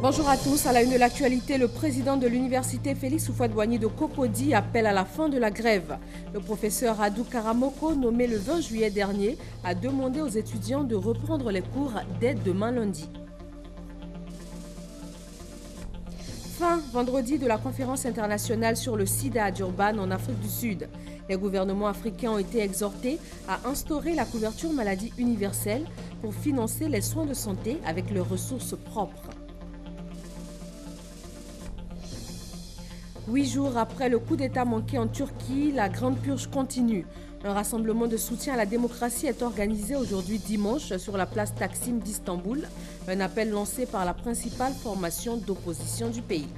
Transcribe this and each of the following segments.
Bonjour à tous. À la une de l'actualité, le président de l'université Félix Houphouët-Boigny de Cocody appelle à la fin de la grève. Le professeur Adou Karamoko, nommé le 20 juillet dernier, a demandé aux étudiants de reprendre les cours dès demain lundi. Fin vendredi de la conférence internationale sur le sida à Durban en Afrique du Sud. Les gouvernements africains ont été exhortés à instaurer la couverture maladie universelle pour financer les soins de santé avec leurs ressources propres. 8 jours après le coup d'État manqué en Turquie, la Grande Purge continue. Un rassemblement de soutien à la démocratie est organisé aujourd'hui dimanche sur la place Taksim d'Istanbul. Un appel lancé par la principale formation d'opposition du pays.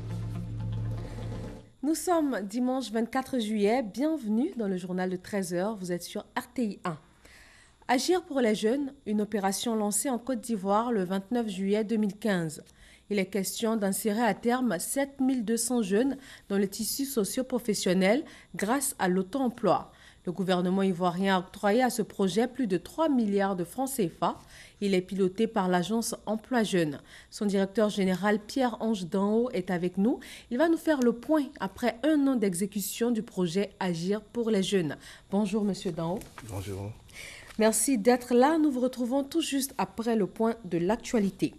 Nous sommes dimanche 24 juillet. Bienvenue dans le journal de 13h. Vous êtes sur RTI 1. Agir pour les jeunes, une opération lancée en Côte d'Ivoire le 29 juillet 2015. Il est question d'insérer à terme 7200 jeunes dans le tissu socio-professionnel grâce à l'auto-emploi. Le gouvernement ivoirien a octroyé à ce projet plus de 3 milliards de francs CFA. Il est piloté par l'agence Emploi Jeunes. Son directeur général Pierre-Ange Danhaut est avec nous. Il va nous faire le point après un an d'exécution du projet Agir pour les jeunes. Bonjour Monsieur Danhaut. Bonjour. Merci d'être là. Nous vous retrouvons tout juste après le point de l'actualité.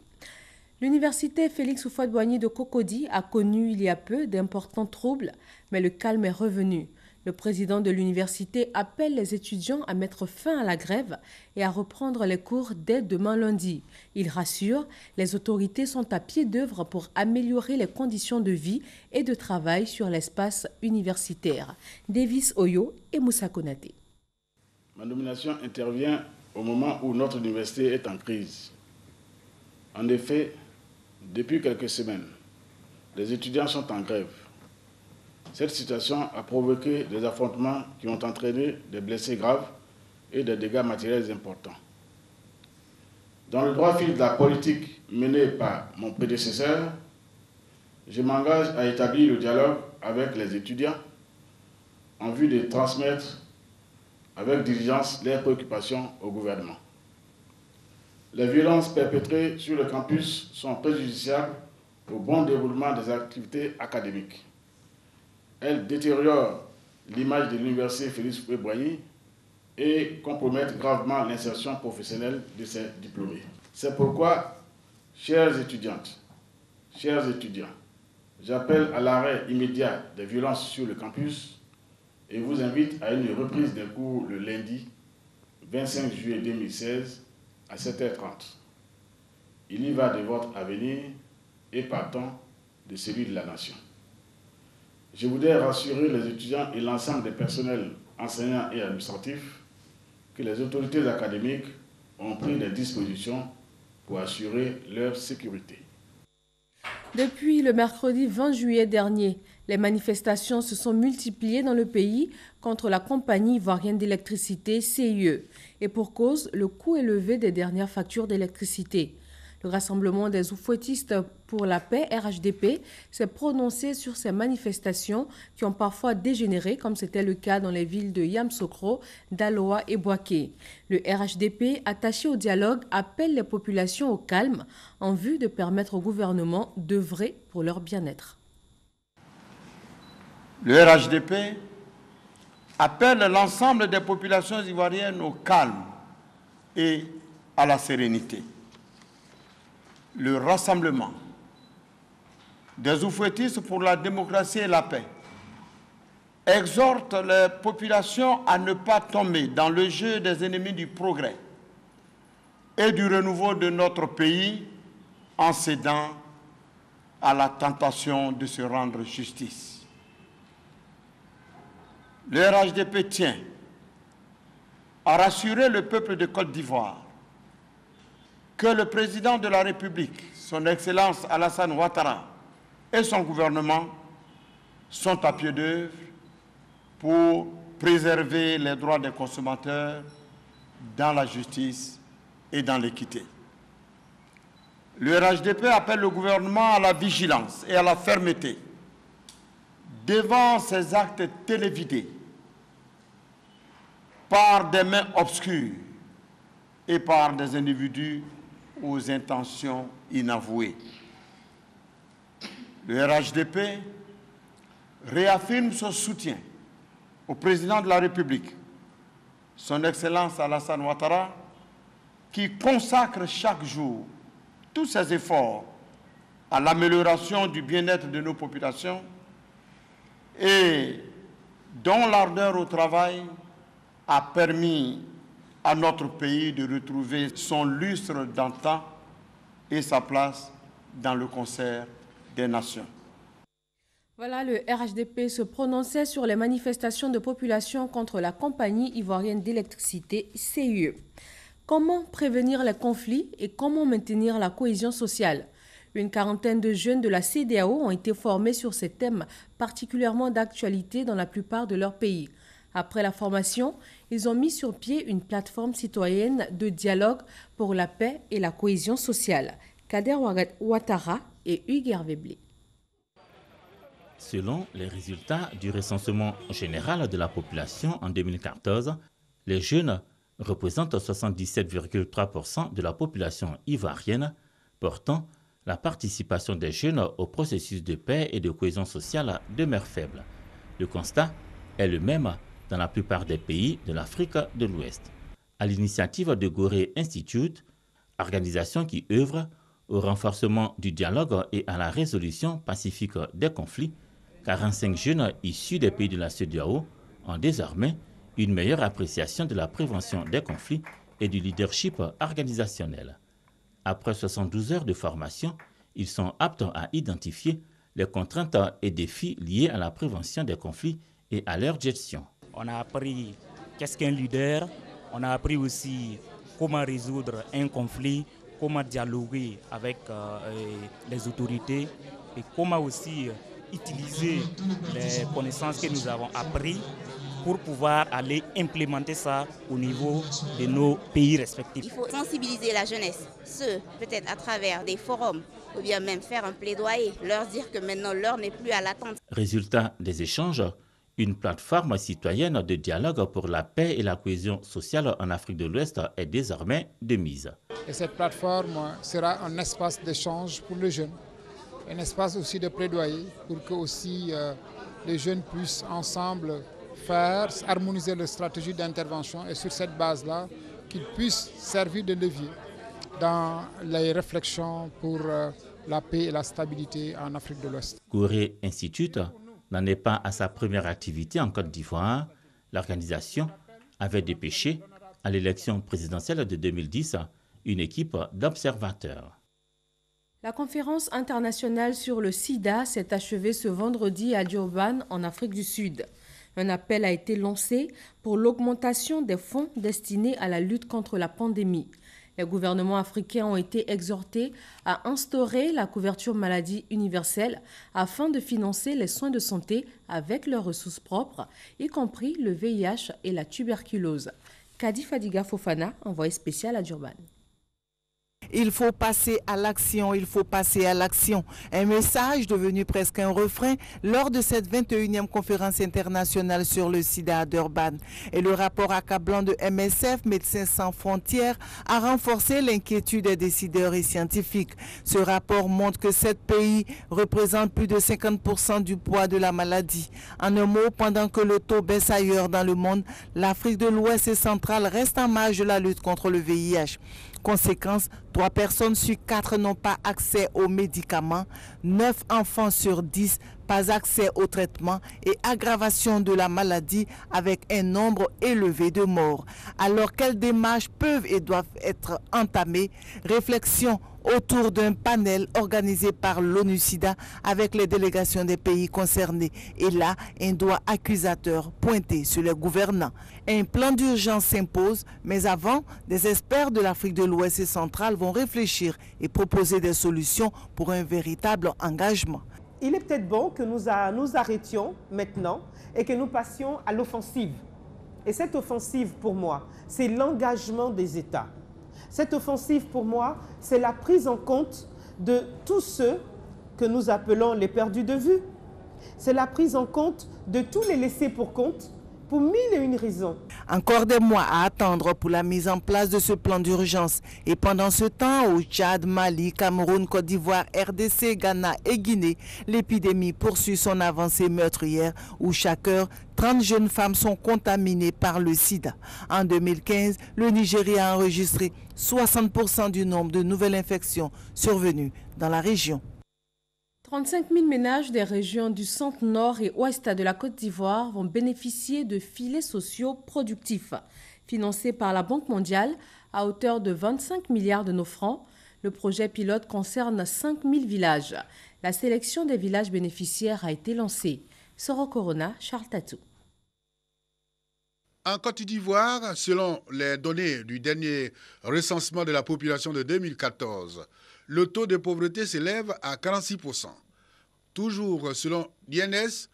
L'université Félix Houphouët-Boigny de Cocody a connu il y a peu d'importants troubles, mais le calme est revenu. Le président de l'université appelle les étudiants à mettre fin à la grève et à reprendre les cours dès demain lundi. Il rassure, les autorités sont à pied d'œuvre pour améliorer les conditions de vie et de travail sur l'espace universitaire. Davis Oyo et Moussa Konaté. Ma nomination intervient au moment où notre université est en crise. En effet, depuis quelques semaines, les étudiants sont en grève. Cette situation a provoqué des affrontements qui ont entraîné des blessés graves et des dégâts matériels importants. Dans le droit fil de la politique menée par mon prédécesseur, je m'engage à établir le dialogue avec les étudiants en vue de transmettre avec diligence leurs préoccupations au gouvernement. Les violences perpétrées sur le campus sont préjudiciables au bon déroulement des activités académiques. Elles détériorent l'image de l'université Félix Houphouët-Boigny et compromettent gravement l'insertion professionnelle de ses diplômés. C'est pourquoi, chères étudiantes, chers étudiants, j'appelle à l'arrêt immédiat des violences sur le campus et vous invite à une reprise des cours le lundi 25 juillet 2016 à 7h30. Il y va de votre avenir et partant de celui de la nation. Je voudrais rassurer les étudiants et l'ensemble des personnels enseignants et administratifs que les autorités académiques ont pris des dispositions pour assurer leur sécurité. Depuis le mercredi 20 juillet dernier, les manifestations se sont multipliées dans le pays contre la compagnie ivoirienne d'électricité CIE. Et pour cause, le coût élevé des dernières factures d'électricité. Le Rassemblement des Oufouettistes pour la paix, RHDP, s'est prononcé sur ces manifestations qui ont parfois dégénéré, comme c'était le cas dans les villes de Yamoussoukro, Daloa et Bouaké. Le RHDP, attaché au dialogue, appelle les populations au calme en vue de permettre au gouvernement d'œuvrer pour leur bien-être. Le RHDP appelle l'ensemble des populations ivoiriennes au calme et à la sérénité. Le rassemblement des Oufouettistes pour la démocratie et la paix exhorte les populations à ne pas tomber dans le jeu des ennemis du progrès et du renouveau de notre pays en cédant à la tentation de se rendre justice. Le RHDP tient à rassurer le peuple de Côte d'Ivoire que le président de la République, son Excellence Alassane Ouattara, et son gouvernement sont à pied d'œuvre pour préserver les droits des consommateurs dans la justice et dans l'équité. Le RHDP appelle le gouvernement à la vigilance et à la fermeté devant ces actes télévidés par des mains obscures et par des individus aux intentions inavouées. le RHDP réaffirme son soutien au président de la République, son Excellence Alassane Ouattara, qui consacre chaque jour tous ses efforts à l'amélioration du bien-être de nos populations et dont l'ardeur au travail a permis à notre pays de retrouver son lustre d'antan et sa place dans le concert des nations. Voilà, le RHDP se prononçait sur les manifestations de population contre la compagnie ivoirienne d'électricité CIE. Comment prévenir les conflits et comment maintenir la cohésion sociale? Une quarantaine de jeunes de la CEDEAO ont été formés sur ces thèmes particulièrement d'actualité dans la plupart de leurs pays. Après la formation, ils ont mis sur pied une plateforme citoyenne de dialogue pour la paix et la cohésion sociale. Kader Ouattara et Hugues Hervé-Blé. Selon les résultats du recensement général de la population en 2014, les jeunes représentent 77,3% de la population ivoirienne, portant la participation des jeunes au processus de paix et de cohésion sociale demeure faible. Le constat est le même dans la plupart des pays de l'Afrique de l'Ouest. À l'initiative de Gorée Institute, organisation qui œuvre au renforcement du dialogue et à la résolution pacifique des conflits, 45 jeunes issus des pays de la CEDEAO ont désormais une meilleure appréciation de la prévention des conflits et du leadership organisationnel. Après 72 heures de formation, ils sont aptes à identifier les contraintes et défis liés à la prévention des conflits et à leur gestion. On a appris qu'est-ce qu'un leader, on a appris aussi comment résoudre un conflit, comment dialoguer avec les autorités et comment aussi utiliser les connaissances que nous avons apprises pour pouvoir aller implémenter ça au niveau de nos pays respectifs. Il faut sensibiliser la jeunesse, peut-être à travers des forums, ou bien même faire un plaidoyer, leur dire que maintenant l'heure n'est plus à l'attente. Résultat des échanges, une plateforme citoyenne de dialogue pour la paix et la cohésion sociale en Afrique de l'Ouest est désormais de mise. Et cette plateforme sera un espace d'échange pour les jeunes, un espace aussi de plaidoyer pour que aussi les jeunes puissent ensemble harmoniser leur stratégie d'intervention et sur cette base-là, qu'ils puissent servir de levier dans les réflexions pour la paix et la stabilité en Afrique de l'Ouest. Gorée Institute n'en est pas à sa première activité en Côte d'Ivoire. L'organisation avait dépêché à l'élection présidentielle de 2010 une équipe d'observateurs. La conférence internationale sur le sida s'est achevée ce vendredi à Durban, en Afrique du Sud. Un appel a été lancé pour l'augmentation des fonds destinés à la lutte contre la pandémie. Les gouvernements africains ont été exhortés à instaurer la couverture maladie universelle afin de financer les soins de santé avec leurs ressources propres, y compris le VIH et la tuberculose. Kadi Fadiga Fofana, envoyé spécial à Durban. Il faut passer à l'action, il faut passer à l'action. Un message devenu presque un refrain lors de cette 21e conférence internationale sur le sida à Durban. Et le rapport accablant de MSF, Médecins sans frontières, a renforcé l'inquiétude des décideurs et scientifiques. Ce rapport montre que 7 pays représentent plus de 50% du poids de la maladie. En un mot, pendant que le taux baisse ailleurs dans le monde, l'Afrique de l'Ouest et centrale reste en marge de la lutte contre le VIH. Conséquence, 3 personnes sur 4 n'ont pas accès aux médicaments, 9 enfants sur 10 pas accès au traitement et aggravation de la maladie avec un nombre élevé de morts. Alors, quelles démarches peuvent et doivent être entamées? Réflexion autour d'un panel organisé par l'ONU-SIDA avec les délégations des pays concernés. Et là, un doigt accusateur pointé sur les gouvernants. Un plan d'urgence s'impose, mais avant, des experts de l'Afrique de l'Ouest et centrale vont réfléchir et proposer des solutions pour un véritable engagement. Il est peut-être bon que nous arrêtions maintenant et que nous passions à l'offensive. Et cette offensive, pour moi, c'est l'engagement des États. Cette offensive, pour moi, c'est la prise en compte de tous ceux que nous appelons les perdus de vue. C'est la prise en compte de tous les laissés pour compte pour 1001 raisons. Encore des mois à attendre pour la mise en place de ce plan d'urgence. Et pendant ce temps, au Tchad, Mali, Cameroun, Côte d'Ivoire, RDC, Ghana et Guinée, l'épidémie poursuit son avancée meurtrière où chaque heure, 30 jeunes femmes sont contaminées par le sida. En 2015, le Nigeria a enregistré 60% du nombre de nouvelles infections survenues dans la région. 35 000 ménages des régions du centre, nord et ouest de la Côte d'Ivoire vont bénéficier de filets sociaux productifs. Financés par la Banque mondiale à hauteur de 25 milliards de nos francs, le projet pilote concerne 5 000 villages. La sélection des villages bénéficiaires a été lancée. Soro Corona, Charles Tatou. En Côte d'Ivoire, selon les données du dernier recensement de la population de 2014, le taux de pauvreté s'élève à 46%. Toujours selon l'INS,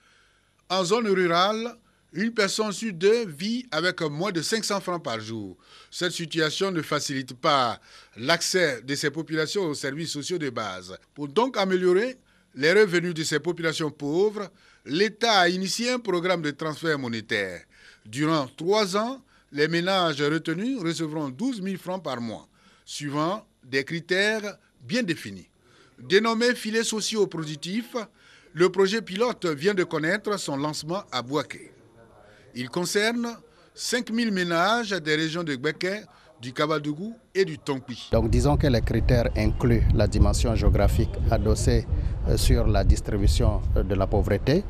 en zone rurale, une personne sur deux vit avec moins de 500 francs par jour. Cette situation ne facilite pas l'accès de ces populations aux services sociaux de base. Pour donc améliorer les revenus de ces populations pauvres, l'État a initié un programme de transfert monétaire. Durant 3 ans, les ménages retenus recevront 12 000 francs par mois, suivant des critères bien définis. Dénommé filets sociaux productifs, le projet pilote vient de connaître son lancement à Bouaké. Il concerne 5 000 ménages des régions de Gbeke, du Kabadougou et du Tonkpi. Donc disons que les critères incluent la dimension géographique adossée sur la distribution de la pauvreté.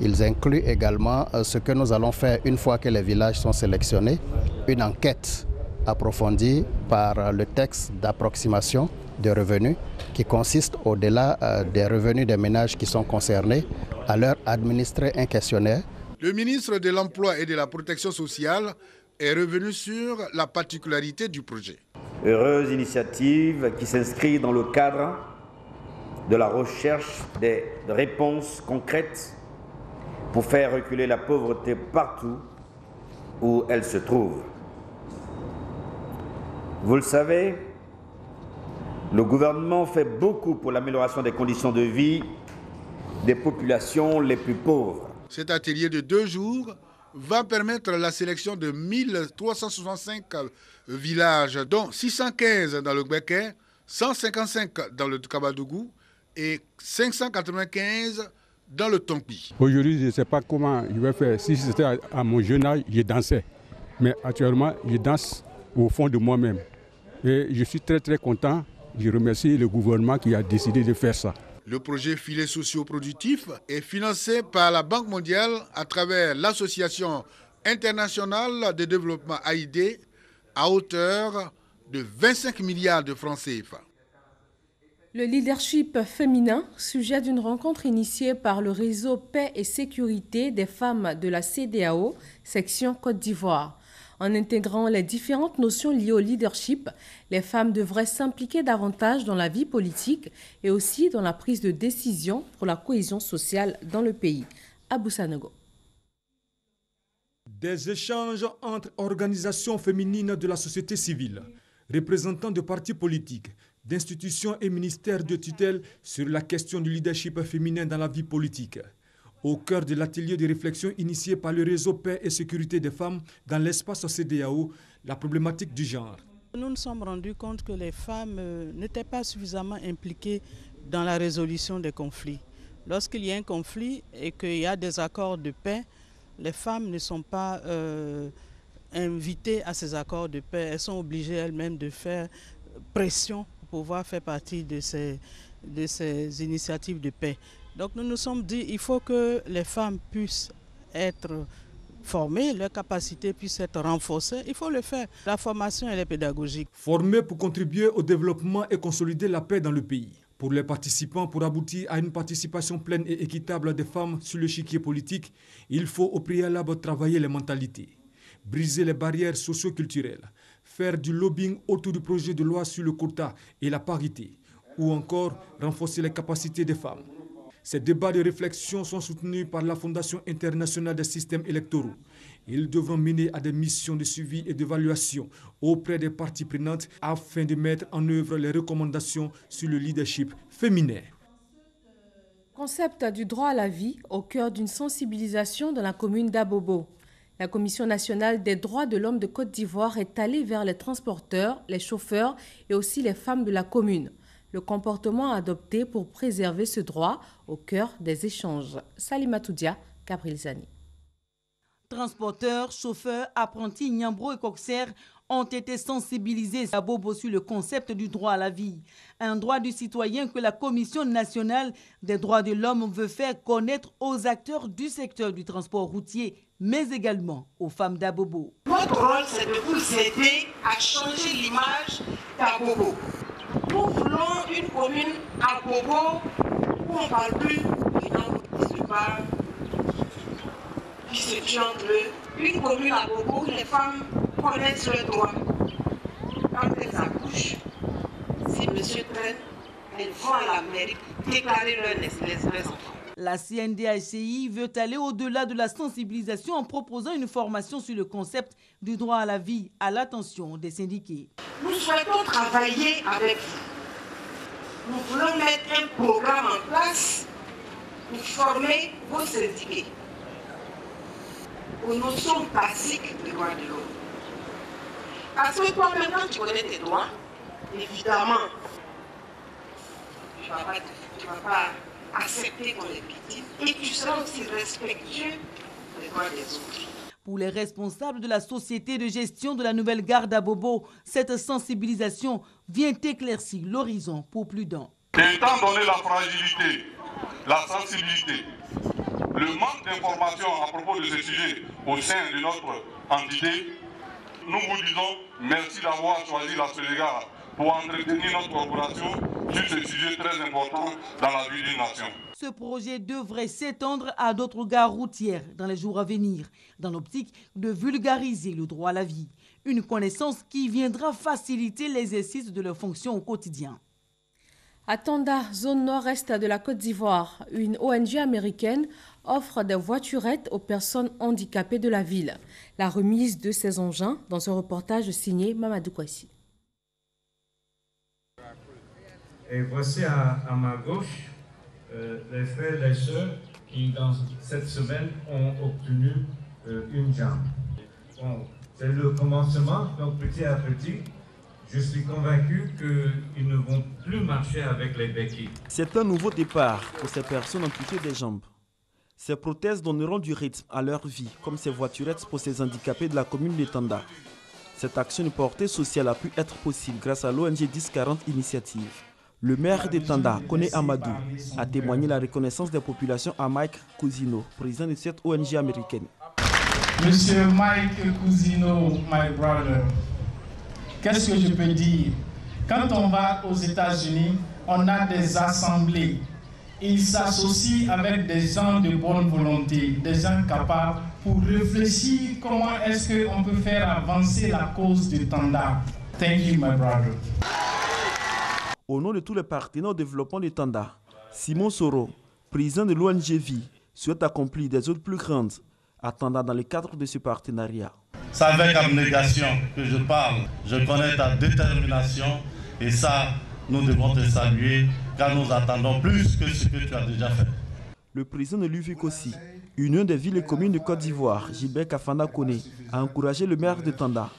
Ils incluent également ce que nous allons faire une fois que les villages sont sélectionnés, une enquête approfondie par le texte d'approximation de revenus qui consiste, au-delà des revenus des ménages qui sont concernés, à leur administrer un questionnaire. Le ministre de l'Emploi et de la Protection sociale est revenu sur la particularité du projet. Heureuse initiative qui s'inscrit dans le cadre de la recherche des réponses concrètes pour faire reculer la pauvreté partout où elle se trouve. Vous le savez, le gouvernement fait beaucoup pour l'amélioration des conditions de vie des populations les plus pauvres. Cet atelier de 2 jours va permettre la sélection de 1365 villages, dont 615 dans le Gbeke, 155 dans le Kabadougou et 595 dans le Tonkpi. Aujourd'hui, je ne sais pas comment je vais faire. Si c'était à mon jeune âge, je dansais. Mais actuellement, je danse au fond de moi-même. Et je suis très très content. Je remercie le gouvernement qui a décidé de faire ça. Le projet Filets sociaux productifs est financé par la Banque mondiale à travers l'Association internationale de développement AID à hauteur de 25 milliards de francs CFA. Le leadership féminin, sujet d'une rencontre initiée par le réseau Paix et Sécurité des femmes de la CEDEAO, section Côte d'Ivoire. En intégrant les différentes notions liées au leadership, les femmes devraient s'impliquer davantage dans la vie politique et aussi dans la prise de décision pour la cohésion sociale dans le pays. Abou Sanogo. Des échanges entre organisations féminines de la société civile, représentants de partis politiques, d'institutions et ministères de tutelle sur la question du leadership féminin dans la vie politique. Au cœur de l'atelier de réflexion initié par le réseau Paix et Sécurité des femmes dans l'espace CEDEAO, la problématique du genre. Nous nous sommes rendus compte que les femmes n'étaient pas suffisamment impliquées dans la résolution des conflits. Lorsqu'il y a un conflit et qu'il y a des accords de paix, les femmes ne sont pas invitées à ces accords de paix. Elles sont obligées elles-mêmes de faire pression pour pouvoir faire partie de ces initiatives de paix. Donc nous nous sommes dit qu'il faut que les femmes puissent être formées, leurs capacités puissent être renforcées. Il faut le faire. La formation, elle est pédagogique. Former pour contribuer au développement et consolider la paix dans le pays. Pour les participants, pour aboutir à une participation pleine et équitable des femmes sur l'échiquier politique, il faut au préalable travailler les mentalités, briser les barrières socio-culturelles, faire du lobbying autour du projet de loi sur le quota et la parité, ou encore renforcer les capacités des femmes. Ces débats de réflexion sont soutenus par la Fondation internationale des systèmes électoraux. Ils devront mener à des missions de suivi et d'évaluation auprès des parties prenantes afin de mettre en œuvre les recommandations sur le leadership féminin. Concept du droit à la vie au cœur d'une sensibilisation dans la commune d'Abobo. La Commission nationale des droits de l'homme de Côte d'Ivoire est allée vers les transporteurs, les chauffeurs et aussi les femmes de la commune. Le comportement adopté pour préserver ce droit au cœur des échanges. Salima Toudia, Gabriel Zani. Transporteurs, chauffeurs, apprentis, Niambro et Coxer ont été sensibilisés à Bobo sur le concept du droit à la vie. Un droit du citoyen que la Commission nationale des droits de l'homme veut faire connaître aux acteurs du secteur du transport routier, mais également aux femmes d'Abobo. Notre rôle, c'est de vous aider à changer l'image d'Abobo. Nous voulons une commune à Bobo où on ne parle plus des langues qui se parlent, qui se tuent entre eux. Une commune à Bobo où les femmes connaissent leurs droits. Quand elles accouchent, si monsieur traîne, elles vont à la mairie déclarer leurs enfants. La CNDHCI veut aller au-delà de la sensibilisation en proposant une formation sur le concept du droit à la vie à l'attention des syndiqués. Nous souhaitons travailler avec vous. Nous voulons mettre un programme en place pour former vos syndiqués aux notions basiques des droits de l'homme. Parce que toi, maintenant, tu connais tes droits, évidemment, tu ne vas pas accepter qu'on est victime et tu seras aussi respectueux des droits des autres. Pour les responsables de la société de gestion de la nouvelle gare d'Abobo, cette sensibilisation vient éclaircir l'horizon pour plus d'un. Étant donné la fragilité, la sensibilité, le manque d'informations à propos de ce sujet au sein de notre entité, nous vous disons merci d'avoir choisi la Sénégal pour entretenir notre coopération sur ce sujet très important dans la vie d'une nation. Ce projet devrait s'étendre à d'autres gares routières dans les jours à venir, dans l'optique de vulgariser le droit à la vie. Une connaissance qui viendra faciliter l'exercice de leurs fonctions au quotidien. À Tanda, zone nord-est de la Côte d'Ivoire, une ONG américaine offre des voiturettes aux personnes handicapées de la ville. La remise de ces engins dans ce reportage signé Mamadou Kouassi. Et voici à ma gauche les frères et les sœurs qui, dans cette semaine, ont obtenu une jambe. Bon, c'est le commencement, donc petit à petit, je suis convaincu qu'ils ne vont plus marcher avec les béquilles. C'est un nouveau départ pour ces personnes amputées des jambes. Ces prothèses donneront du rythme à leur vie, comme ces voiturettes pour ces handicapés de la commune de Tanda. Cette action de portée sociale a pu être possible grâce à l'ONG 1040 Initiative. Le maire de Tanda, Koné Amadou, a témoigné la reconnaissance des populations à Mike Cousino, président de cette ONG américaine. Monsieur Mike Cousino, my brother, qu'est-ce que je peux dire? Quand on va aux États-Unis, on a des assemblées. Ils s'associent avec des gens de bonne volonté, des gens capables pour réfléchir comment est-ce qu'on peut faire avancer la cause de Tanda. Thank you, my brother. Au nom de tous les partenaires au développement de Tanda, Simon Soro, président de l'ONG Vie, souhaite accomplir des œuvres plus grandes à Tanda dans le cadre de ce partenariat. C'est avec abnégation que je parle. Je connais ta détermination et ça, nous devons te saluer car nous attendons plus que ce que tu as déjà fait. Le président de l'UVICOSI, Union des villes et communes de Côte d'Ivoire, Gilbert Kafana Koné, a encouragé le maire de Tanda,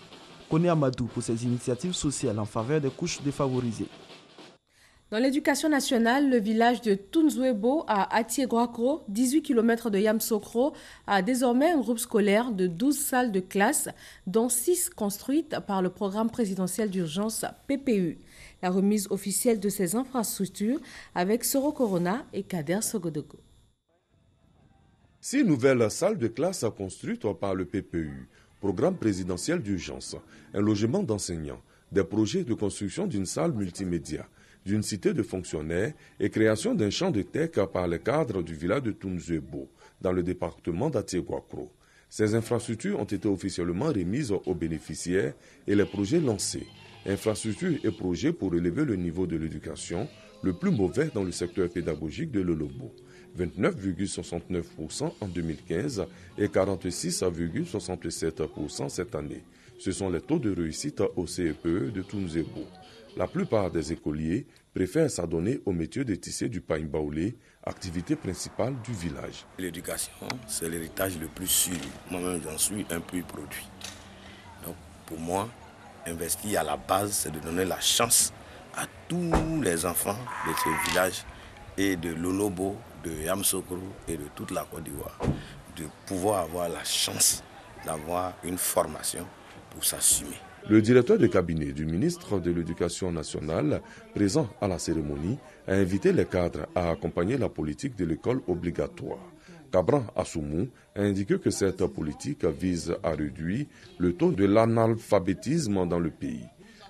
Koné Amadou, pour ses initiatives sociales en faveur des couches défavorisées. Dans l'éducation nationale, le village de Tunzuebo à Atiéguakro, 18 km de Yamsokro, a désormais un groupe scolaire de 12 salles de classe, dont 6 construites par le programme présidentiel d'urgence PPU. La remise officielle de ces infrastructures avec Soro Corona et Kader Sogodogo. 6 nouvelles salles de classe construites par le PPU, programme présidentiel d'urgence, un logement d'enseignants, des projets de construction d'une salle multimédia, d'une cité de fonctionnaires et création d'un champ de tech par les cadres du village de Tunzuebo, dans le département d'Atiéguakro. Ces infrastructures ont été officiellement remises aux bénéficiaires et les projets lancés. Infrastructures et projets pour élever le niveau de l'éducation, le plus mauvais dans le secteur pédagogique de l'Olobo. 29,69% en 2015 et 46,67% cette année. Ce sont les taux de réussite au CEPE de Tounzebo. La plupart des écoliers préfèrent s'adonner au métier de tisser du pain baoulé, activité principale du village. L'éducation, c'est l'héritage le plus sûr. Moi-même, j'en suis un pur produit. Donc, pour moi, investir à la base, c'est de donner la chance à tous les enfants de ce village et de l'Onobo, de Yamsoukro et de toute la Côte d'Ivoire, de pouvoir avoir la chance d'avoir une formation pour s'assumer. Le directeur de cabinet du ministre de l'Éducation nationale, présent à la cérémonie, a invité les cadres à accompagner la politique de l'école obligatoire. Kabran Assoumou a indiqué que cette politique vise à réduire le taux de l'analphabétisme dans le pays.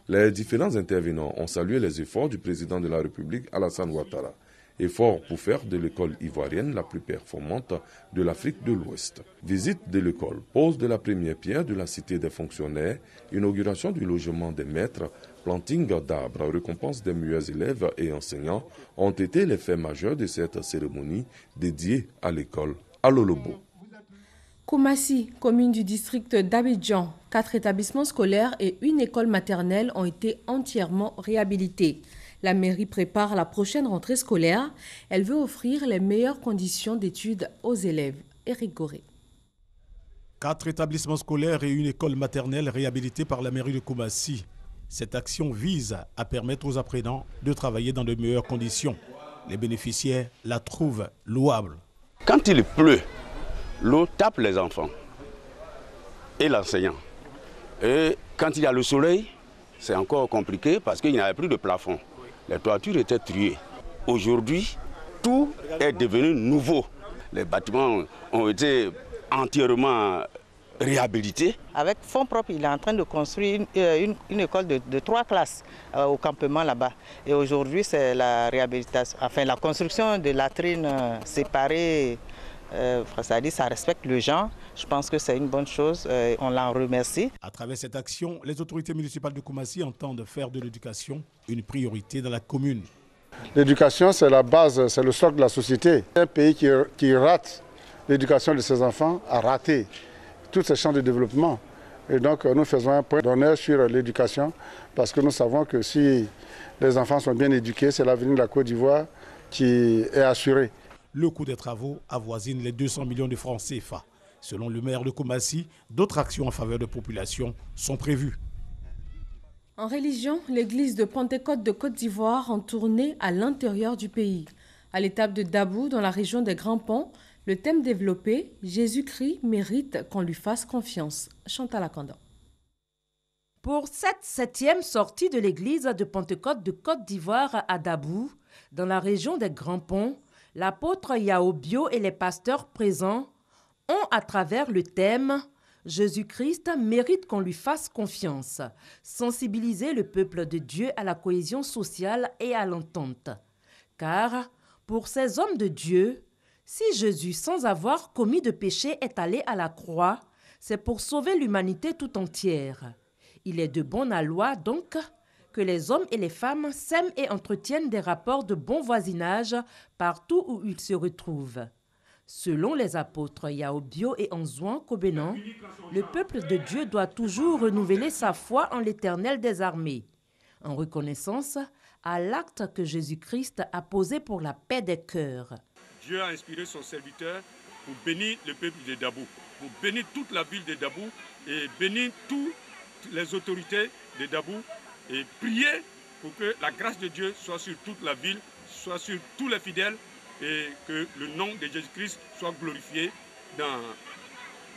Les différents intervenants ont salué les efforts du président de la République, Alassane Ouattara. Efforts pour faire de l'école ivoirienne la plus performante de l'Afrique de l'Ouest. Visite de l'école, pose de la première pierre de la cité des fonctionnaires, inauguration du logement des maîtres, planting d'arbres, récompense des meilleurs élèves et enseignants ont été les faits majeurs de cette cérémonie dédiée à l'école à Lolobo. Koumassi, commune du district d'Abidjan, 4 établissements scolaires et une école maternelle ont été entièrement réhabilités. La mairie prépare la prochaine rentrée scolaire. Elle veut offrir les meilleures conditions d'études aux élèves. Éric Goré. 4 établissements scolaires et une école maternelle réhabilités par la mairie de Koumassi. Cette action vise à permettre aux apprenants de travailler dans de meilleures conditions. Les bénéficiaires la trouvent louable. Quand il pleut, l'eau tape les enfants et l'enseignant. Et quand il y a le soleil, c'est encore compliqué parce qu'il n'y avait plus de plafond. Les toitures étaient triées. Aujourd'hui, tout est devenu nouveau. Les bâtiments ont été entièrement réhabilités. Avec fonds propres, il est en train de construire une école de 3 classes au campement là-bas. Et aujourd'hui, c'est la réhabilitation, enfin la construction de latrines séparées. C'est-à-dire ça respecte le genre. Je pense que c'est une bonne chose. On l'en remercie. À travers cette action, les autorités municipales de Koumassi entendent faire de l'éducation une priorité dans la commune. L'éducation, c'est la base, c'est le socle de la société. Un pays qui rate l'éducation de ses enfants a raté tous ces champs de développement. Et donc nous faisons un point d'honneur sur l'éducation parce que nous savons que si les enfants sont bien éduqués, c'est l'avenir de la Côte d'Ivoire qui est assuré. Le coût des travaux avoisine les 200 millions de francs CFA. Selon le maire de Koumassi, d'autres actions en faveur de la population sont prévues. En religion, l'église de Pentecôte de Côte d'Ivoire en tournée à l'intérieur du pays. À l'étape de Dabou, dans la région des Grands Ponts, le thème développé « Jésus-Christ mérite qu'on lui fasse confiance ». Chantal Akanda. Pour cette 7e sortie de l'église de Pentecôte de Côte d'Ivoire à Dabou, dans la région des Grands Ponts, l'apôtre Yao Bio et les pasteurs présents ont, à travers le thème « Jésus-Christ mérite qu'on lui fasse confiance », sensibiliser le peuple de Dieu à la cohésion sociale et à l'entente. Car, pour ces hommes de Dieu, si Jésus, sans avoir commis de péché, est allé à la croix, c'est pour sauver l'humanité tout entière. Il est de bonne loi, donc, que les hommes et les femmes s'aiment et entretiennent des rapports de bon voisinage partout où ils se retrouvent. Selon les apôtres Yao Bio et Anzouan Kobenan, le peuple de Dieu doit toujours renouveler sa foi en l'Éternel des armées, en reconnaissance à l'acte que Jésus-Christ a posé pour la paix des cœurs. Dieu a inspiré son serviteur pour bénir le peuple de Dabou, pour bénir toute la ville de Dabou et bénir toutes les autorités de Dabou et prier pour que la grâce de Dieu soit sur toute la ville, soit sur tous les fidèles et que le nom de Jésus-Christ soit glorifié dans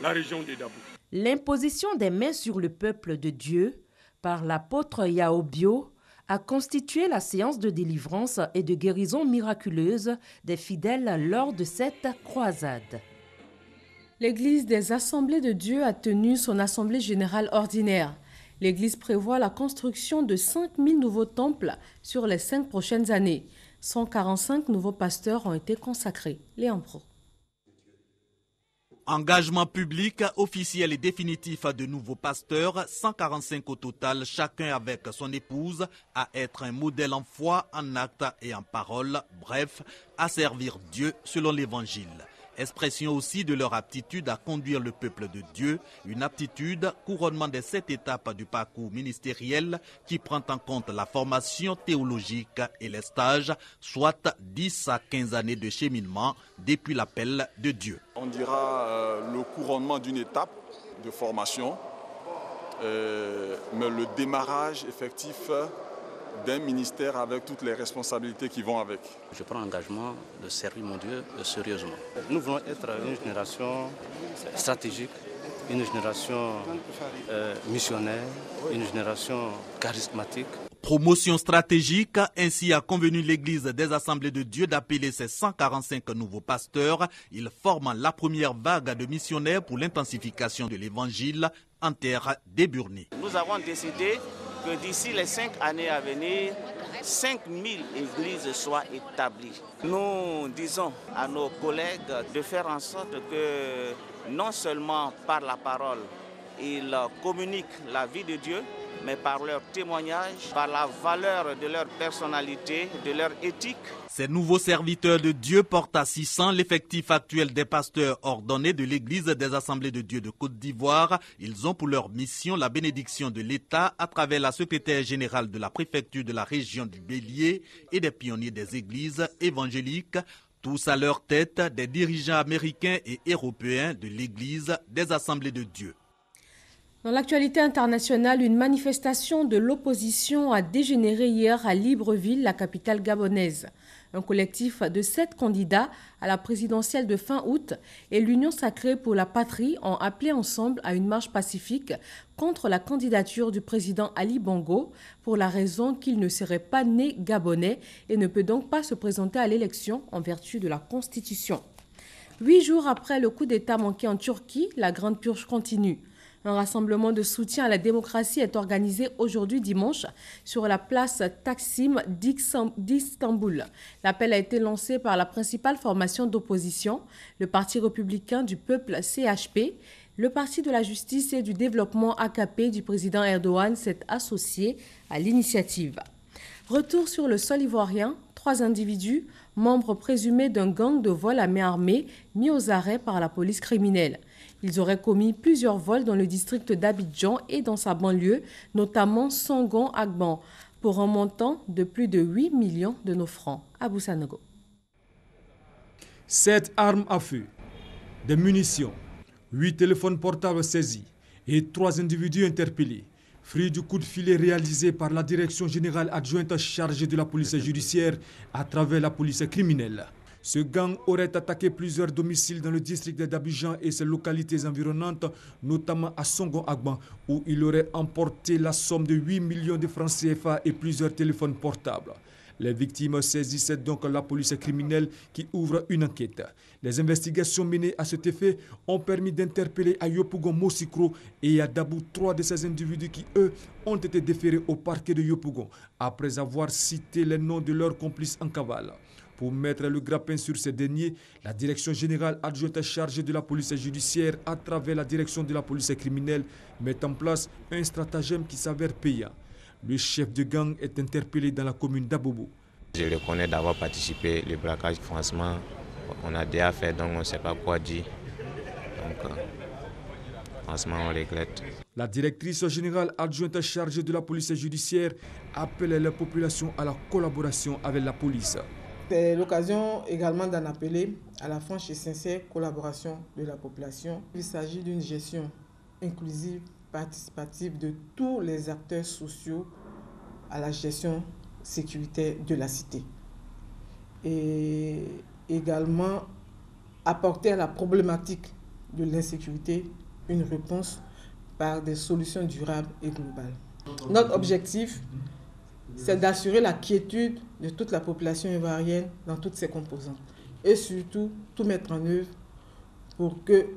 la région de Dabou. L'imposition des mains sur le peuple de Dieu par l'apôtre Yao Bio a constitué la séance de délivrance et de guérison miraculeuse des fidèles lors de cette croisade. L'Église des Assemblées de Dieu a tenu son assemblée générale ordinaire. L'Église prévoit la construction de 5000 nouveaux temples sur les 5 prochaines années. 145 nouveaux pasteurs ont été consacrés. Léon Pro. Engagement public, officiel et définitif de nouveaux pasteurs, 145 au total, chacun avec son épouse, à être un modèle en foi, en acte et en parole, bref, à servir Dieu selon l'Évangile. expression aussi de leur aptitude à conduire le peuple de Dieu, une aptitude couronnement des 7 étapes du parcours ministériel qui prend en compte la formation théologique et les stages, soit 10 à 15 années de cheminement depuis l'appel de Dieu. On dira le couronnement d'une étape de formation, mais le démarrage effectif d'un ministère avec toutes les responsabilités qui vont avec. Je prends l'engagement de servir mon Dieu sérieusement. Nous voulons être une génération stratégique, une génération missionnaire, une génération charismatique. Promotion stratégique, ainsi a convenu l'Église des Assemblées de Dieu d'appeler ses 145 nouveaux pasteurs. Ils forment la première vague de missionnaires pour l'intensification de l'Évangile en terre d'Éburnie. Nous avons décidé que d'ici les 5 années à venir, 5000 églises soient établies. Nous disons à nos collègues de faire en sorte que non seulement par la parole, ils communiquent la vie de Dieu, mais par leur témoignage, par la valeur de leur personnalité, de leur éthique. Ces nouveaux serviteurs de Dieu portent à 600 l'effectif actuel des pasteurs ordonnés de l'Église des Assemblées de Dieu de Côte d'Ivoire. Ils ont pour leur mission la bénédiction de l'État à travers la secrétaire générale de la préfecture de la région du Bélier et des pionniers des églises évangéliques. Tous à leur tête, des dirigeants américains et européens de l'Église des Assemblées de Dieu. Dans l'actualité internationale, une manifestation de l'opposition a dégénéré hier à Libreville, la capitale gabonaise. Un collectif de 7 candidats à la présidentielle de fin août et l'Union sacrée pour la patrie ont appelé ensemble à une marche pacifique contre la candidature du président Ali Bongo pour la raison qu'il ne serait pas né gabonais et ne peut donc pas se présenter à l'élection en vertu de la Constitution. 8 jours après le coup d'État manqué en Turquie, la Grande Purge continue. Un rassemblement de soutien à la démocratie est organisé aujourd'hui dimanche sur la place Taksim d'Istanbul. L'appel a été lancé par la principale formation d'opposition, le Parti républicain du peuple CHP. Le Parti de la justice et du développement AKP du président Erdogan s'est associé à l'initiative. Retour sur le sol ivoirien, 3 individus, membres présumés d'un gang de vol à main armée, mis aux arrêts par la police criminelle. Ils auraient commis plusieurs vols dans le district d'Abidjan et dans sa banlieue, notamment Songon-Agban, pour un montant de plus de 8 millions de nos francs. Abou Sanogo. 7 armes à feu, des munitions, 8 téléphones portables saisis et 3 individus interpellés. Fruit du coup de filet réalisé par la direction générale adjointe chargée de la police judiciaire à travers la police criminelle. Ce gang aurait attaqué plusieurs domiciles dans le district d'Abidjan et ses localités environnantes, notamment à Songon-Agban, où il aurait emporté la somme de 8 millions de francs CFA et plusieurs téléphones portables. Les victimes saisissaient donc la police criminelle qui ouvre une enquête. Les investigations menées à cet effet ont permis d'interpeller à Yopougon Mosikro et à Dabou 3 de ces individus qui, eux, ont été déférés au parquet de Yopougon après avoir cité les noms de leurs complices en cavale. Pour mettre le grappin sur ces derniers, la direction générale adjointe chargée de la police judiciaire à travers la direction de la police criminelle met en place un stratagème qui s'avère payant. Le chef de gang est interpellé dans la commune d'Abobo. Je reconnais d'avoir participé au braquage. Franchement, on a déjà fait, donc on ne sait pas quoi dire. Donc, franchement, on regrette. La directrice générale adjointe chargée de la police judiciaire appelle la population à la collaboration avec la police. C'est l'occasion également d'en appeler à la franche et sincère collaboration de la population. Il s'agit d'une gestion inclusive, participative de tous les acteurs sociaux à la gestion sécuritaire de la cité. Et également apporter à la problématique de l'insécurité une réponse par des solutions durables et globales. Notre objectif, c'est d'assurer la quiétude de toute la population ivoirienne dans toutes ses composantes. Et surtout, tout mettre en œuvre pour que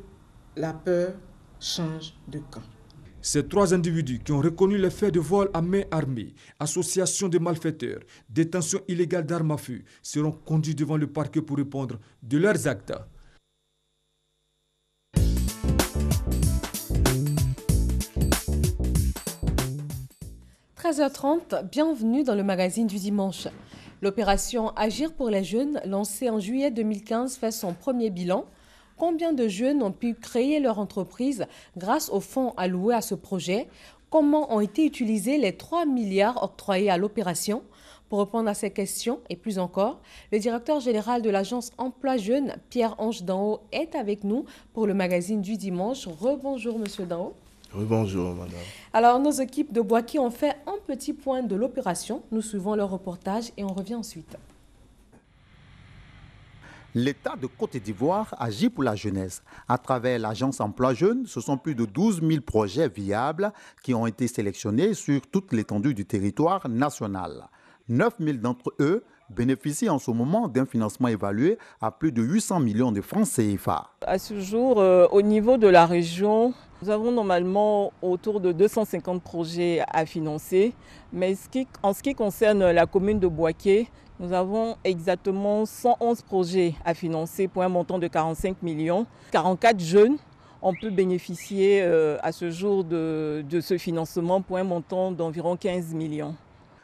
la peur change de camp. Ces 3 individus qui ont reconnu les faits de vol à main armée, association de malfaiteurs, détention illégale d'armes à feu, seront conduits devant le parquet pour répondre de leurs actes. « 13h30, bienvenue dans le magazine du dimanche. L'opération Agir pour les jeunes, lancée en juillet 2015, fait son premier bilan. Combien de jeunes ont pu créer leur entreprise grâce aux fonds alloués à ce projet? Comment ont été utilisés les 3 milliards octroyés à l'opération? Pour répondre à ces questions et plus encore, le directeur général de l'agence Emploi Jeunes, Pierre-Ange Danhaut, est avec nous pour le magazine du dimanche. Rebonjour Monsieur Danhaut. Bonjour madame. Alors nos équipes de Boaké ont fait un petit point de l'opération. Nous suivons leur reportage et on revient ensuite. L'État de Côte d'Ivoire agit pour la jeunesse. À travers l'agence Emploi Jeunes, ce sont plus de 12 000 projets viables qui ont été sélectionnés sur toute l'étendue du territoire national. 9 000 d'entre eux bénéficient en ce moment d'un financement évalué à plus de 800 millions de francs CFA. À ce jour, au niveau de la région, nous avons normalement autour de 250 projets à financer. Mais en ce qui concerne la commune de Boaké, nous avons exactement 111 projets à financer pour un montant de 45 millions. 44 jeunes ont pu bénéficier à ce jour de ce financement pour un montant d'environ 15 millions.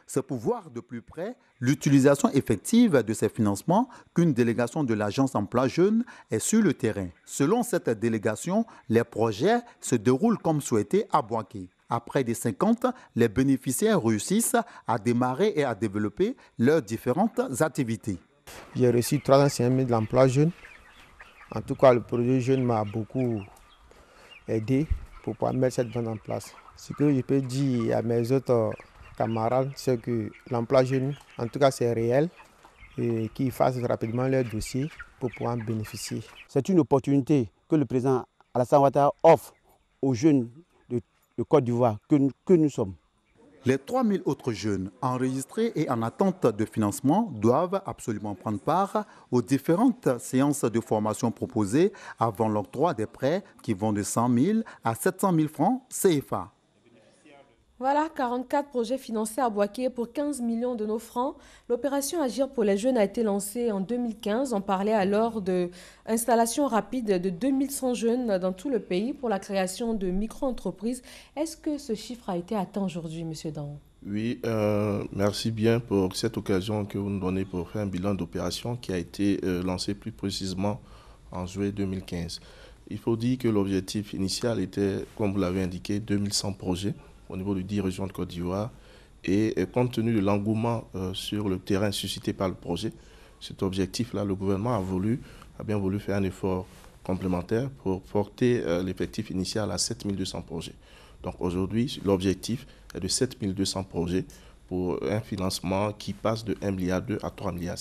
C'est pour voir de plus près l'utilisation effective de ces financements qu'une délégation de l'agence Emploi Jeunes est sur le terrain. Selon cette délégation, les projets se déroulent comme souhaité à Boaké. Après des 50, les bénéficiaires réussissent à démarrer et à développer leurs différentes activités. J'ai reçu 305 000 de l'emploi jeune. En tout cas, le projet jeune m'a beaucoup aidé pour pouvoir mettre cette bande en place. Ce que je peux dire à mes autres camarades, c'est que l'emploi jeune, en tout cas, c'est réel et qu'ils fassent rapidement leur dossier pour pouvoir en bénéficier. C'est une opportunité que le président Alassane Ouattara offre aux jeunes de Côte d'Ivoire que nous sommes. Les 3000 autres jeunes enregistrés et en attente de financement doivent absolument prendre part aux différentes séances de formation proposées avant l'octroi des prêts qui vont de 100 000 à 700 000 francs CFA. Voilà, 44 projets financés à Boaké pour 15 millions de nos francs. L'opération Agir pour les jeunes a été lancée en 2015. On parlait alors d'installation rapide de 2100 jeunes dans tout le pays pour la création de micro-entreprises. Est-ce que ce chiffre a été atteint aujourd'hui, M. Danhaut? Oui, merci bien pour cette occasion que vous nous donnez pour faire un bilan d'opération qui a été lancé plus précisément en juillet 2015. Il faut dire que l'objectif initial était, comme vous l'avez indiqué, 2100 projets au niveau de 10 régions de Côte d'Ivoire. Et compte tenu de l'engouement sur le terrain suscité par le projet, cet objectif-là, le gouvernement a bien voulu faire un effort complémentaire pour porter l'effectif initial à 7200 projets. Donc aujourd'hui, l'objectif est de 7200 projets pour un financement qui passe de 1,2 milliard à 3,6 milliards.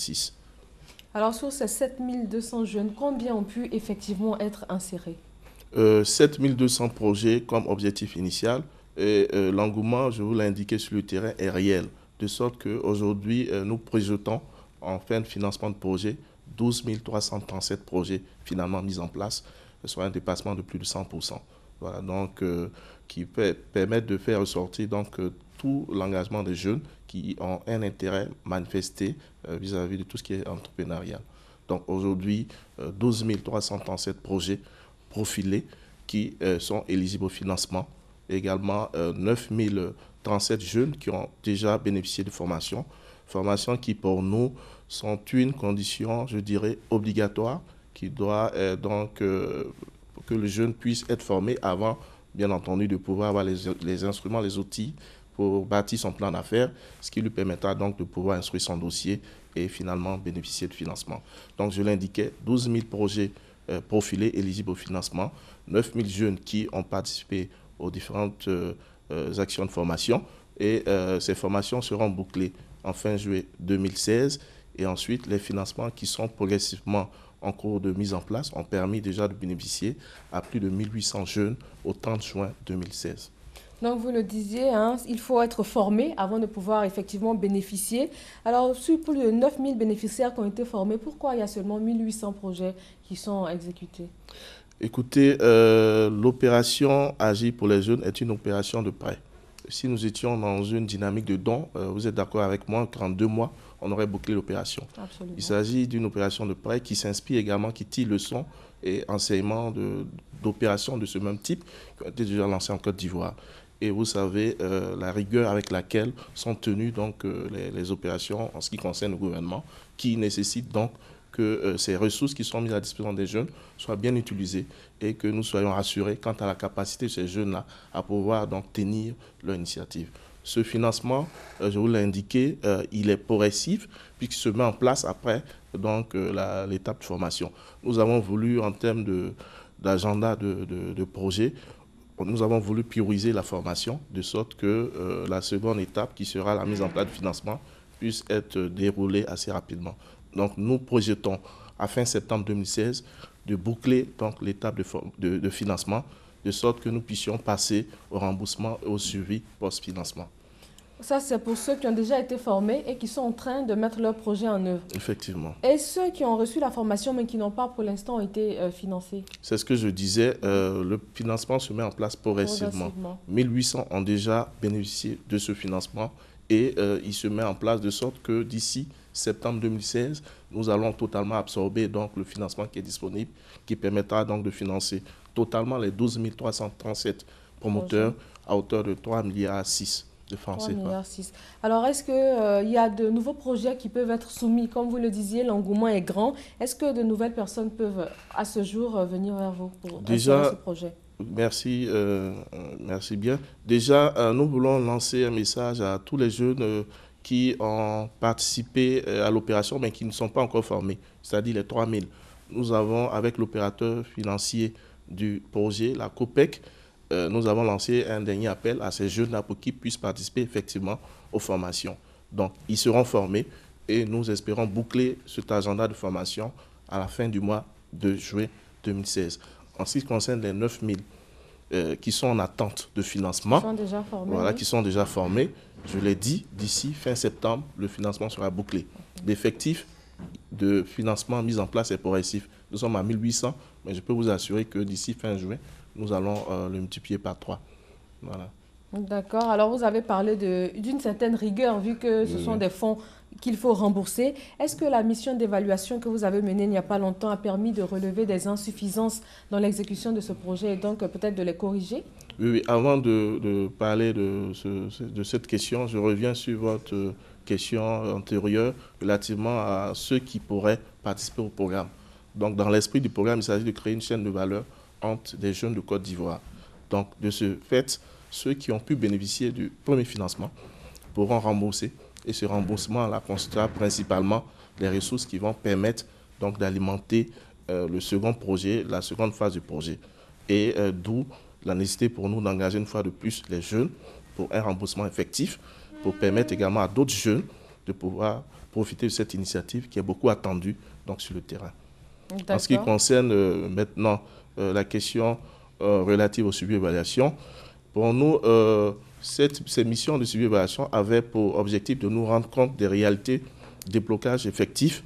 Alors sur ces 7200 jeunes, combien ont pu effectivement être insérés? 7200 projets comme objectif initial. Et l'engouement, je vous l'ai indiqué sur le terrain, est réel. De sorte qu'aujourd'hui, nous projetons en fin de financement de projet 12 337 projets finalement mis en place, soit un dépassement de plus de 100%. Voilà, donc, qui permettent de faire ressortir tout l'engagement des jeunes qui ont un intérêt manifesté vis-à-vis de tout ce qui est entrepreneurial. Donc aujourd'hui, 12 337 projets profilés qui sont éligibles au financement. Également 9 037 jeunes qui ont déjà bénéficié de formations qui pour nous sont une condition, je dirais, obligatoire, qui doit que le jeune puisse être formé avant, bien entendu, de pouvoir avoir les instruments, les outils pour bâtir son plan d'affaires, ce qui lui permettra donc de pouvoir instruire son dossier et finalement bénéficier de financement. Donc je l'indiquais, 12 000 projets profilés éligibles au financement, 9 000 jeunes qui ont participé aux différentes actions de formation. Et ces formations seront bouclées en fin juillet 2016. Et ensuite, les financements qui sont progressivement en cours de mise en place ont permis déjà de bénéficier à plus de 1800 jeunes au 30 juin 2016. Donc vous le disiez, il faut être formé avant de pouvoir effectivement bénéficier. Alors sur plus de 9000 bénéficiaires qui ont été formés, pourquoi il y a seulement 1800 projets qui sont exécutés? Écoutez, l'opération Agir pour les jeunes est une opération de prêt. Si nous étions dans une dynamique de dons, vous êtes d'accord avec moi qu'en 2 mois, on aurait bouclé l'opération. Il s'agit d'une opération de prêt qui s'inspire également, qui tire leçon et enseignement d'opérations de ce même type qui ont été déjà lancées en Côte d'Ivoire. Et vous savez la rigueur avec laquelle sont tenues donc, les opérations en ce qui concerne le gouvernement, qui nécessitent donc que ces ressources qui sont mises à la disposition des jeunes soient bien utilisées et que nous soyons rassurés quant à la capacité de ces jeunes-là à pouvoir donc tenir leur initiative. Ce financement, je vous l'ai indiqué, il est progressif puisqu'il se met en place après l'étape de formation. Nous avons voulu, en termes d'agenda de projet, nous avons voulu prioriser la formation de sorte que la seconde étape, qui sera la mise en place du financement, puisse être déroulée assez rapidement. Donc nous projetons à fin septembre 2016 de boucler l'étape de financement de sorte que nous puissions passer au remboursement et au suivi post-financement. Ça, c'est pour ceux qui ont déjà été formés et qui sont en train de mettre leur projet en œuvre. Effectivement. Et ceux qui ont reçu la formation mais qui n'ont pas pour l'instant été financés? C'est ce que je disais, le financement se met en place progressivement. 1800 ont déjà bénéficié de ce financement et il se met en place de sorte que d'ici septembre 2016, nous allons totalement absorber donc, le financement qui est disponible, qui permettra donc de financer totalement les 12 337 promoteurs à hauteur de 3,6 milliards de francs CFA. Alors, est-ce qu'il y a de nouveaux projets qui peuvent être soumis? Comme vous le disiez, l'engouement est grand. Est-ce que de nouvelles personnes peuvent, à ce jour, venir vers vous pour ce projet? Merci bien. Déjà, nous voulons lancer un message à tous les jeunes qui ont participé à l'opération, mais qui ne sont pas encore formés, c'est-à-dire les 3000. Nous avons, avec l'opérateur financier du projet, la COPEC, nous avons lancé un dernier appel à ces jeunes-là pour qu'ils puissent participer effectivement aux formations. Donc, ils seront formés et nous espérons boucler cet agenda de formation à la fin du mois de juin 2016. En ce qui concerne les 9000 qui sont en attente de financement, qui sont déjà formés, je l'ai dit, d'ici fin septembre, le financement sera bouclé. L'effectif de financement mis en place est progressif. Nous sommes à 1800, mais je peux vous assurer que d'ici fin juin, nous allons le multiplier par 3. Voilà. D'accord. Alors, vous avez parlé d'une certaine rigueur, vu que ce sont des fonds qu'il faut rembourser. Est-ce que la mission d'évaluation que vous avez menée il n'y a pas longtemps a permis de relever des insuffisances dans l'exécution de ce projet et donc peut-être de les corriger? Oui. Avant de parler de cette question, je reviens sur votre question antérieure relativement à ceux qui pourraient participer au programme. Donc, dans l'esprit du programme, il s'agit de créer une chaîne de valeur entre des jeunes de Côte d'Ivoire. Donc, de ce fait, ceux qui ont pu bénéficier du premier financement pourront rembourser. Et ce remboursement-là constituera principalement les ressources qui vont permettre donc d'alimenter le second projet, la seconde phase du projet. Et d'où la nécessité pour nous d'engager une fois de plus les jeunes pour un remboursement effectif, pour permettre également à d'autres jeunes de pouvoir profiter de cette initiative qui est beaucoup attendue donc, sur le terrain. En ce qui concerne maintenant la question relative aux suivi-évaluations, pour nous, ces missions de suivi-évaluation avaient pour objectif de nous rendre compte des réalités des blocages effectifs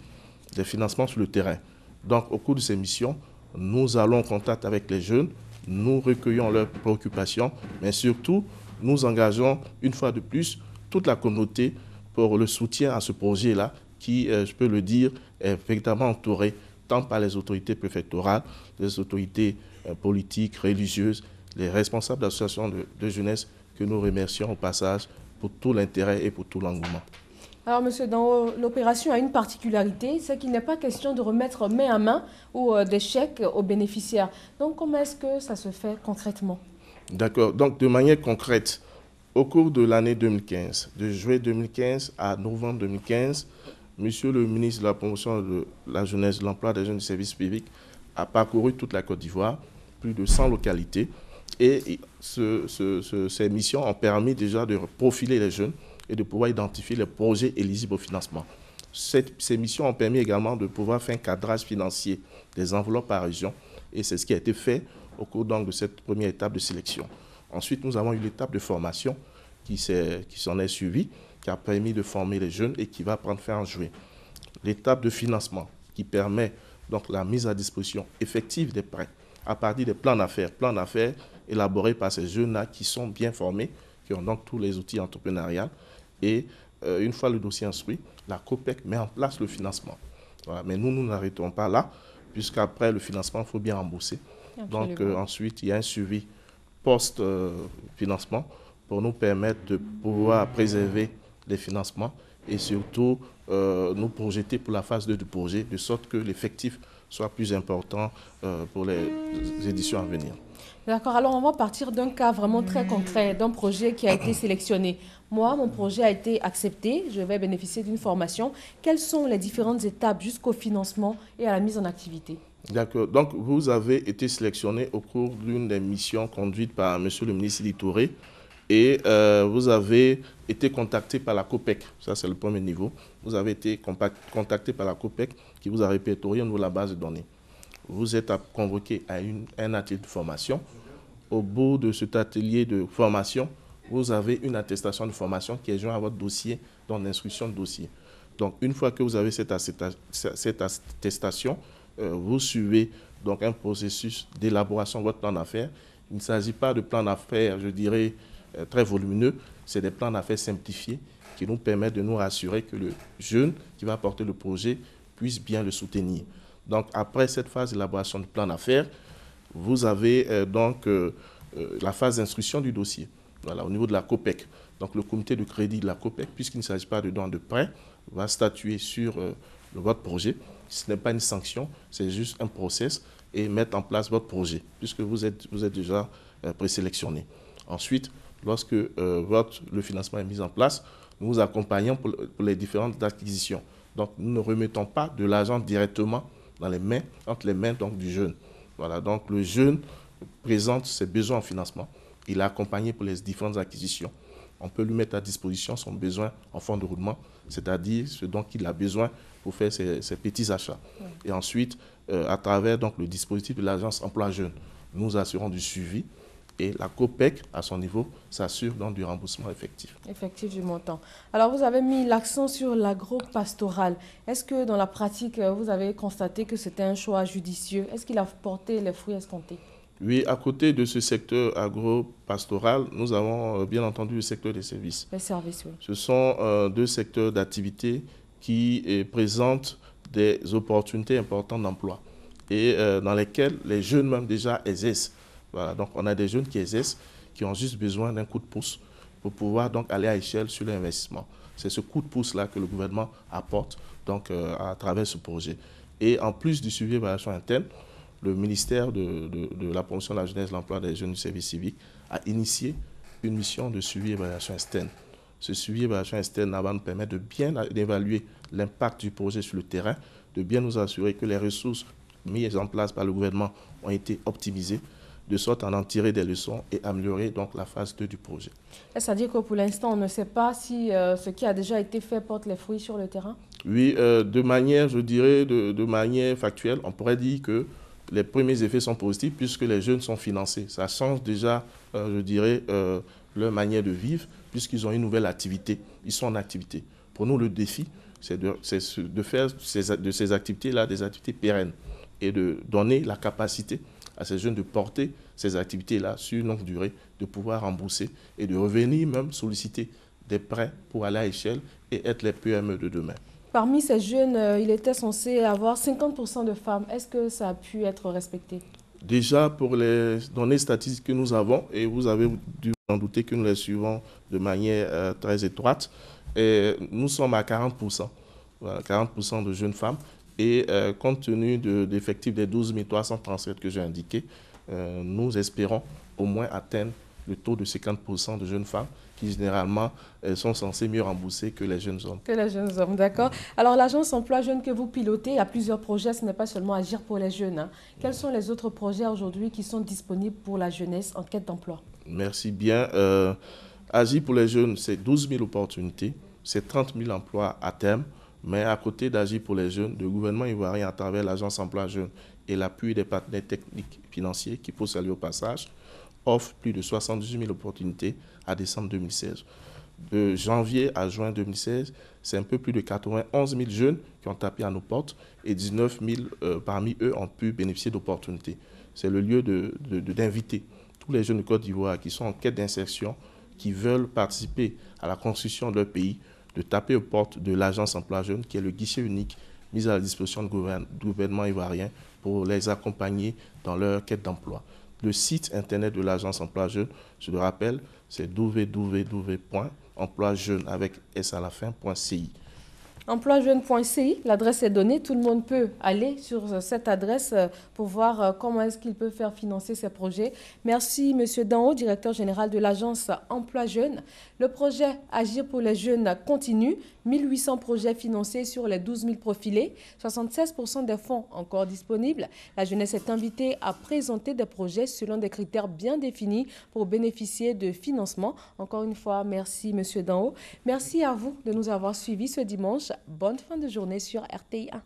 des financements sur le terrain. Donc, au cours de ces missions, nous allons en contact avec les jeunes, nous recueillons leurs préoccupations, mais surtout, nous engageons une fois de plus toute la communauté pour le soutien à ce projet-là qui, je peux le dire, est véritablement entouré tant par les autorités préfectorales, les autorités politiques, religieuses, les responsables d'associations de jeunesse que nous remercions au passage pour tout l'intérêt et pour tout l'engouement. Alors, monsieur, dans l'opération a une particularité, c'est qu'il n'est pas question de remettre main à main ou des chèques aux bénéficiaires. Donc, comment est-ce que ça se fait concrètement? D'accord. Donc, de manière concrète, au cours de l'année 2015, de juillet 2015 à novembre 2015, monsieur le ministre de la Promotion de la Jeunesse, de l'Emploi des Jeunes du Service Public a parcouru toute la Côte d'Ivoire, plus de 100 localités. Et ces missions ont permis déjà de profiler les jeunes et de pouvoir identifier les projets éligibles au financement. Ces missions ont permis également de pouvoir faire un cadrage financier des enveloppes par région. Et c'est ce qui a été fait au cours donc de cette première étape de sélection. Ensuite, nous avons eu l'étape de formation qui s'en est suivie, qui a permis de former les jeunes et qui va prendre fin en juin. L'étape de financement qui permet donc la mise à disposition effective des prêts à partir des plans d'affaires élaborés par ces jeunes-là qui sont bien formés, qui ont donc tous les outils entrepreneuriaux. Et une fois le dossier instruit, la COPEC met en place le financement. Voilà. Mais nous n'arrêtons pas là, puisqu'après le financement, il faut bien rembourser. Absolument. Donc ensuite, il y a un suivi post-financement pour nous permettre de pouvoir préserver des financements et surtout nous projeter pour la phase 2 du projet, de sorte que l'effectif soit plus important pour les éditions à venir. D'accord, alors on va partir d'un cas vraiment très concret, d'un projet qui a été sélectionné. Moi, mon projet a été accepté, je vais bénéficier d'une formation. Quelles sont les différentes étapes jusqu'au financement et à la mise en activité? D'accord, donc vous avez été sélectionné au cours d'une des missions conduites par M. le ministre Sidi Touré et vous avez été contacté par la COPEC, ça c'est le premier niveau. Vous avez été contacté par la COPEC qui vous a répertorié au niveau de la base de données. Vous êtes convoqué à un atelier de formation. Au bout de cet atelier de formation, vous avez une attestation de formation qui est jointe à votre dossier, dans l'instruction de dossier. Donc, une fois que vous avez cette attestation, vous suivez donc un processus d'élaboration de votre plan d'affaires. Il ne s'agit pas de plans d'affaires, je dirais, très volumineux. C'est des plans d'affaires simplifiés qui nous permettent de nous rassurer que le jeune qui va porter le projet puisse bien le soutenir. Donc, après cette phase d'élaboration du plan d'affaires, vous avez la phase d'instruction du dossier, voilà, au niveau de la COPEC. Donc, le comité de crédit de la COPEC, puisqu'il ne s'agit pas de don de prêt, va statuer sur votre projet. Ce n'est pas une sanction, c'est juste un process et mettre en place votre projet, puisque vous êtes déjà présélectionné. Ensuite, lorsque le financement est mis en place, nous vous accompagnons pour les différentes acquisitions. Donc, nous ne remettons pas de l'argent directement entre les mains donc, du jeune. Voilà, donc le jeune présente ses besoins en financement. Il est accompagné pour les différentes acquisitions. On peut lui mettre à disposition son besoin en fonds de roulement, c'est-à-dire ce dont il a besoin pour faire ses petits achats. Oui. Et ensuite, à travers donc, le dispositif de l'agence emploi jeune, nous assurons du suivi. Et la COPEC, à son niveau, s'assure donc du remboursement effectif. Effectif du montant. Alors, vous avez mis l'accent sur l'agro-pastoral. Est-ce que dans la pratique, vous avez constaté que c'était un choix judicieux? Est-ce qu'il a porté les fruits escomptés? Oui, à côté de ce secteur agro-pastoral, nous avons bien entendu le secteur des services. Les services, oui. Ce sont deux secteurs d'activité qui présentent des opportunités importantes d'emploi et dans lesquels les jeunes même déjà exercent. Voilà, donc on a des jeunes qui exercent, qui ont juste besoin d'un coup de pouce pour pouvoir donc aller à échelle sur l'investissement. C'est ce coup de pouce-là que le gouvernement apporte donc, à travers ce projet. Et en plus du suivi évaluation interne, le ministère de la promotion de la jeunesse, de l'emploi des jeunes du service civique a initié une mission de suivi évaluation externe. Ce suivi évaluation externe va nous permettre de bien évaluer l'impact du projet sur le terrain, de bien nous assurer que les ressources mises en place par le gouvernement ont été optimisées, de sorte à en tirer des leçons et améliorer donc la phase 2 du projet. C'est-à-dire que pour l'instant, on ne sait pas si ce qui a déjà été fait porte les fruits sur le terrain? Oui, de manière, je dirais, de manière factuelle, on pourrait dire que les premiers effets sont positifs puisque les jeunes sont financés. Ça change déjà, je dirais, leur manière de vivre puisqu'ils ont une nouvelle activité. Ils sont en activité. Pour nous, le défi, c'est de faire de ces activités-là des activités pérennes et de donner la capacité à ces jeunes de porter ces activités-là sur une longue durée, de pouvoir rembourser et de revenir même solliciter des prêts pour aller à l'échelle et être les PME de demain. Parmi ces jeunes, il était censé avoir 50% de femmes. Est-ce que ça a pu être respecté? Déjà, pour les données statistiques que nous avons, et vous avez dû en douter que nous les suivons de manière très étroite, et nous sommes à 40%. Voilà, 40% de jeunes femmes. Et compte tenu de l'effectif des 12 337 que j'ai indiqué, nous espérons au moins atteindre le taux de 50% de jeunes femmes qui généralement sont censées mieux rembourser que les jeunes hommes. Que les jeunes hommes, d'accord. Alors l'agence emploi jeune que vous pilotez, il y a plusieurs projets, ce n'est pas seulement Agir pour les jeunes. Hein. Quels sont les autres projets aujourd'hui qui sont disponibles pour la jeunesse en quête d'emploi? Merci bien. Agir pour les jeunes, c'est 12 000 opportunités, c'est 30 000 emplois à terme. Mais à côté d'Agir pour les jeunes, le gouvernement ivoirien, à travers l'agence emploi jeune et l'appui des partenaires techniques financiers, qu'il faut saluer au passage, offre plus de 78 000 opportunités à décembre 2016. De janvier à juin 2016, c'est un peu plus de 91 000 jeunes qui ont tapé à nos portes et 19 000 parmi eux ont pu bénéficier d'opportunités. C'est le lieu d'inviter tous les jeunes de Côte d'Ivoire qui sont en quête d'insertion, qui veulent participer à la construction de leur pays, de taper aux portes de l'agence emploi jeune, qui est le guichet unique mis à la disposition du gouvernement ivoirien pour les accompagner dans leur quête d'emploi. Le site internet de l'agence emploi jeune, je le rappelle, c'est www.agiplejeune.com. emploijeune avec S à la fin.ci. Emploijeune.ci, l'adresse est donnée, tout le monde peut aller sur cette adresse pour voir comment est-ce qu'il peut faire financer ses projets. Merci M. Danho, directeur général de l'agence Emploi Jeune. Le projet Agir pour les jeunes continue, 1800 projets financés sur les 12 000 profilés, 76% des fonds encore disponibles. La jeunesse est invitée à présenter des projets selon des critères bien définis pour bénéficier de financement. Encore une fois, merci M. Danho. Merci à vous de nous avoir suivis ce dimanche. Bonne fin de journée sur RTI 1.